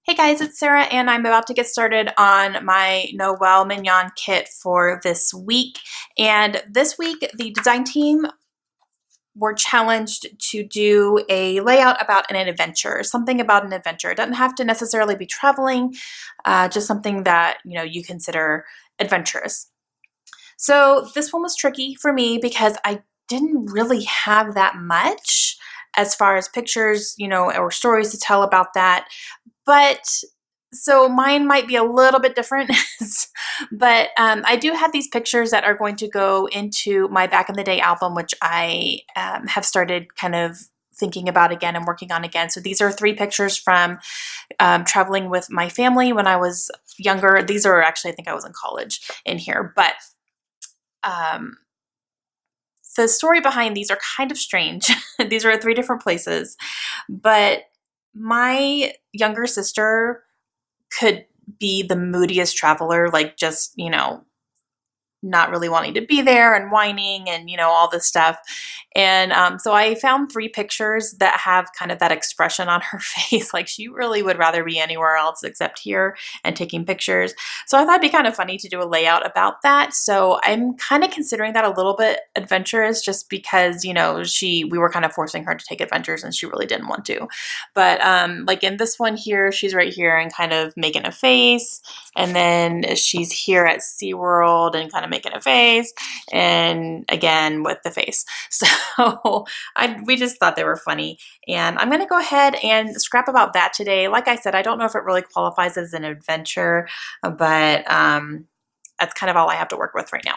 Hey guys, it's Sarah and I'm about to get started on my Noel Mignon kit for this week. And this week the design team were challenged to do a layout about an adventure, something about an adventure. It doesn't have to necessarily be traveling, just something that you consider adventurous. So this one was tricky for me because I didn't really have that much as far as pictures, or stories to tell about that. But so mine might be a little bit different, but I do have these pictures that are going to go into my back in the day album, which I have started kind of thinking about again and working on again. So these are 3 pictures from traveling with my family when I was younger. These are actually, I think I was in college in here, but the story behind these are kind of strange. These are at 3 different places, but my younger sister could be the moodiest traveler, like just, not really wanting to be there and whining and, all this stuff. And so I found 3 pictures that have kind of that expression on her face, like she really would rather be anywhere else except here and taking pictures. So I thought it'd be kind of funny to do a layout about that. So I'm kind of considering that a little bit adventurous just because, we were kind of forcing her to take adventures and she really didn't want to. But like in this one here, she's right here and kind of making a face. And then she's here at SeaWorld and kind of making a face, and again with the face. So we just thought they were funny, and I'm going to go ahead and scrap about that today. Like I said, I don't know if it really qualifies as an adventure, but that's kind of all I have to work with right now.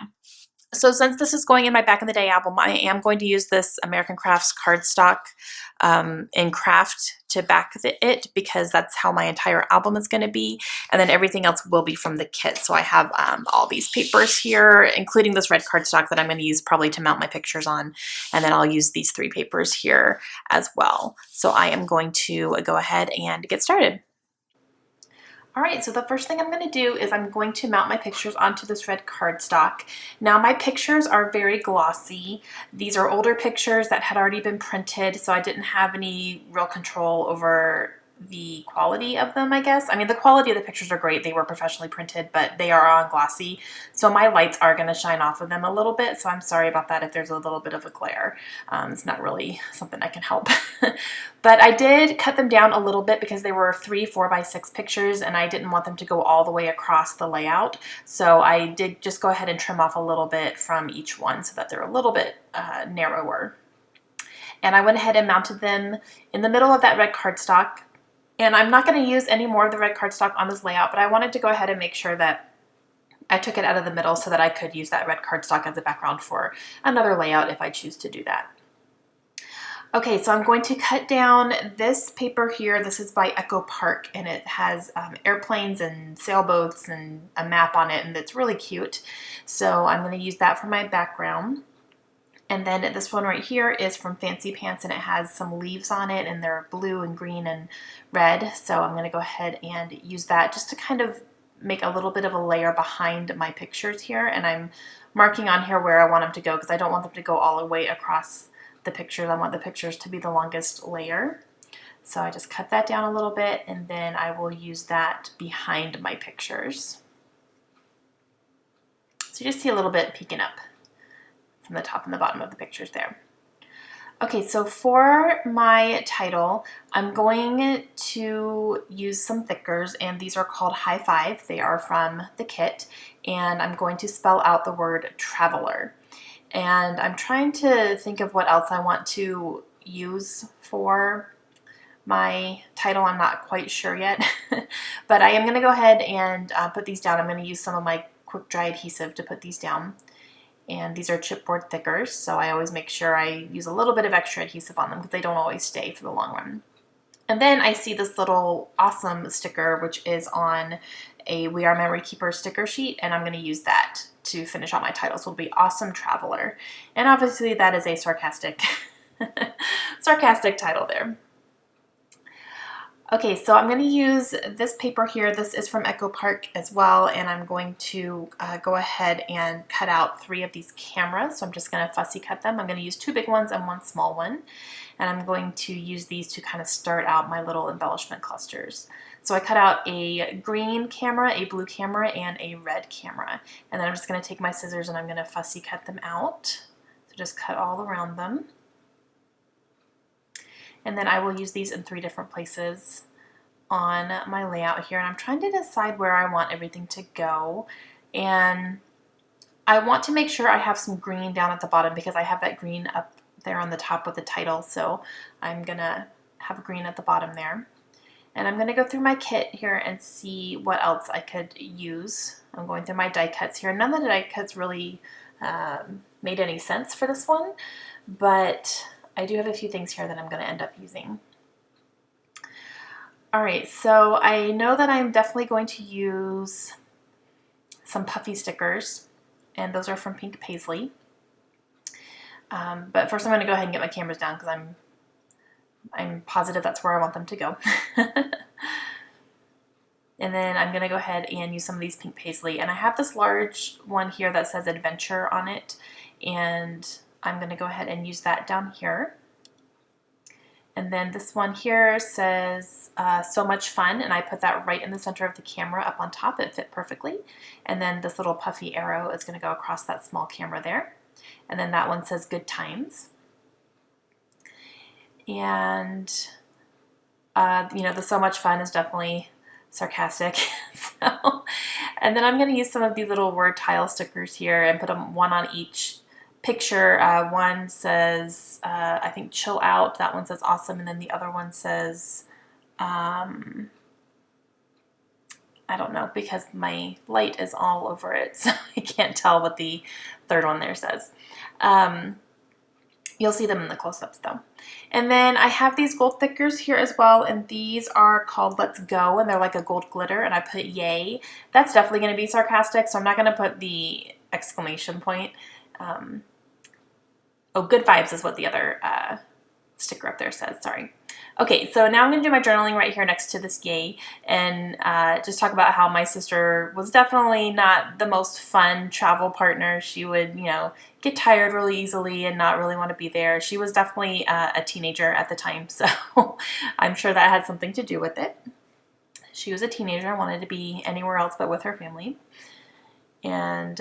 So since this is going in my Back in the Day album, I am going to use this American Crafts cardstock in craft to back it because that's how my entire album is going to be. And then everything else will be from the kit. So I have all these papers here, including this red cardstock that I'm going to use probably to mount my pictures on. And then I'll use these 3 papers here as well. So I am going to go ahead and get started. All right, so the first thing I'm going to do is I'm going to mount my pictures onto this red cardstock. Now my pictures are very glossy. These are older pictures that had already been printed, so I didn't have any real control over the quality of them, I guess. I mean, the quality of the pictures are great. They were professionally printed, but they are on glossy. So my lights are going to shine off of them a little bit. So I'm sorry about that if there's a little bit of a glare. It's not really something I can help. But I did cut them down a little bit because they were 3 4x6 pictures and I didn't want them to go all the way across the layout. So I did just go ahead and trim off a little bit from each one so that they're a little bit narrower. And I went ahead and mounted them in the middle of that red cardstock. And I'm not going to use any more of the red cardstock on this layout, but I wanted to go ahead and make sure that I took it out of the middle so that I could use that red cardstock as a background for another layout if I choose to do that. Okay, so I'm going to cut down this paper here. This is by Echo Park, and it has airplanes and sailboats and a map on it, and it's really cute. So I'm going to use that for my background. And then this one right here is from Fancy Pants, and it has some leaves on it, and they're blue and green and red. So I'm going to go ahead and use that just to kind of make a little bit of a layer behind my pictures here. And I'm marking on here where I want them to go because I don't want them to go all the way across the pictures. I want the pictures to be the longest layer. So I just cut that down a little bit, and then I will use that behind my pictures. So you just see a little bit peeking up from the top and the bottom of the pictures there. Okay, so for my title, I'm going to use some thickers, and these are called High Five. They are from the kit, and I'm going to spell out the word traveler. And I'm trying to think of what else I want to use for my title. I'm not quite sure yet, but I am going to go ahead and put these down. I'm going to use some of my quick dry adhesive to put these down. And these are chipboard thickers, so I always make sure I use a little bit of extra adhesive on them because they don't always stay for the long run. And then I see this little awesome sticker, which is on a We Are Memory Keeper sticker sheet, and I'm going to use that to finish out my title. So it'll be Awesome Traveler. And obviously that is a sarcastic title there. Okay, so I'm going to use this paper here. This is from Echo Park as well, and I'm going to go ahead and cut out 3 of these cameras. So I'm just going to fussy cut them. I'm going to use 2 big ones and 1 small one, and I'm going to use these to kind of start out my little embellishment clusters. So I cut out a green camera, a blue camera, and a red camera, and then I'm just going to take my scissors and I'm going to fussy cut them out. So just cut all around them. And then I will use these in 3 different places on my layout here. And I'm trying to decide where I want everything to go. And I want to make sure I have some green down at the bottom because I have that green up there on the top with the title. So I'm gonna have green at the bottom there. And I'm gonna go through my kit here and see what else I could use. I'm going through my die cuts here. None of the die cuts really made any sense for this one, but I do have a few things here that I'm going to end up using. All right, so I know that I'm definitely going to use some puffy stickers, and those are from Pink Paisley. But first I'm going to go ahead and get my cameras down because I'm positive that's where I want them to go. And then I'm going to go ahead and use some of these Pink Paisley. And I have this large one here that says Adventure on it, and I'm going to go ahead and use that down here. And then this one here says So Much Fun, and I put that right in the center of the camera up on top. It fit perfectly. And then this little puffy arrow is going to go across that small camera there. And then that one says Good Times. And, you know, the So Much Fun is definitely sarcastic. And then I'm going to use some of these little word tile stickers here and put them one on each picture. One says, I think, chill out. That one says awesome. And then the other one says, I don't know, because my light is all over it, so I can't tell what the third one there says. You'll see them in the close-ups though. And then I have these gold thickers here as well, and these are called Let's Go, and they're like a gold glitter, and I put yay. That's definitely going to be sarcastic, so I'm not going to put the exclamation point. Oh, Good Vibes is what the other sticker up there says, sorry. Okay, so now I'm going to do my journaling right here next to this yay, and just talk about how my sister was definitely not the most fun travel partner. She would, you know, get tired really easily and not really want to be there. She was definitely a teenager at the time, so I'm sure that had something to do with it. She was a teenager, wanted to be anywhere else but with her family. And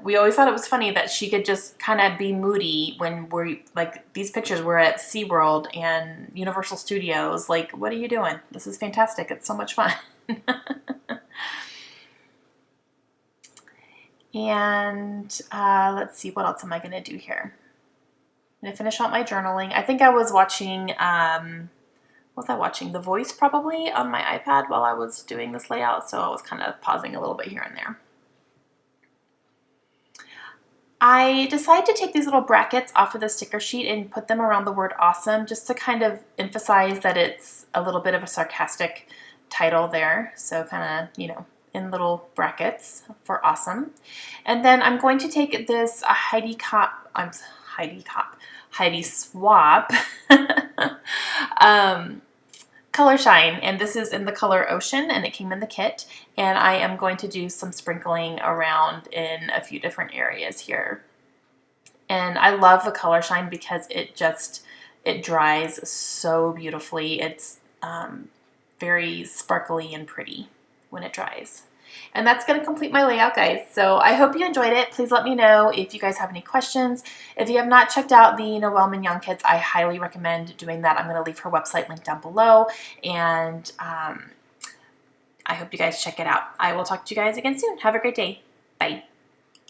we always thought it was funny that she could just kind of be moody when we're, like, these pictures were at SeaWorld and Universal Studios. Like, what are you doing? This is fantastic. It's so much fun. And let's see, what else am I going to do here? I'm going to finish out my journaling. I think I was watching, what was I watching? The Voice, probably, on my iPad while I was doing this layout. So I was kind of pausing a little bit here and there. I decided to take these little brackets off of the sticker sheet and put them around the word awesome, just to kind of emphasize that it's a little bit of a sarcastic title there. So kind of, you know, in little brackets for awesome. And then I'm going to take this Heidi Swap Color Shine, and this is in the color Ocean, and it came in the kit, and I am going to do some sprinkling around in a few different areas here. And I love the Color Shine because it dries so beautifully. It's very sparkly and pretty when it dries. And that's going to complete my layout, guys. So I hope you enjoyed it. Please let me know if you guys have any questions. If you have not checked out the Noel Mignon kits, I highly recommend doing that. I'm going to leave her website link down below. And I hope you guys check it out. I will talk to you guys again soon. Have a great day. Bye.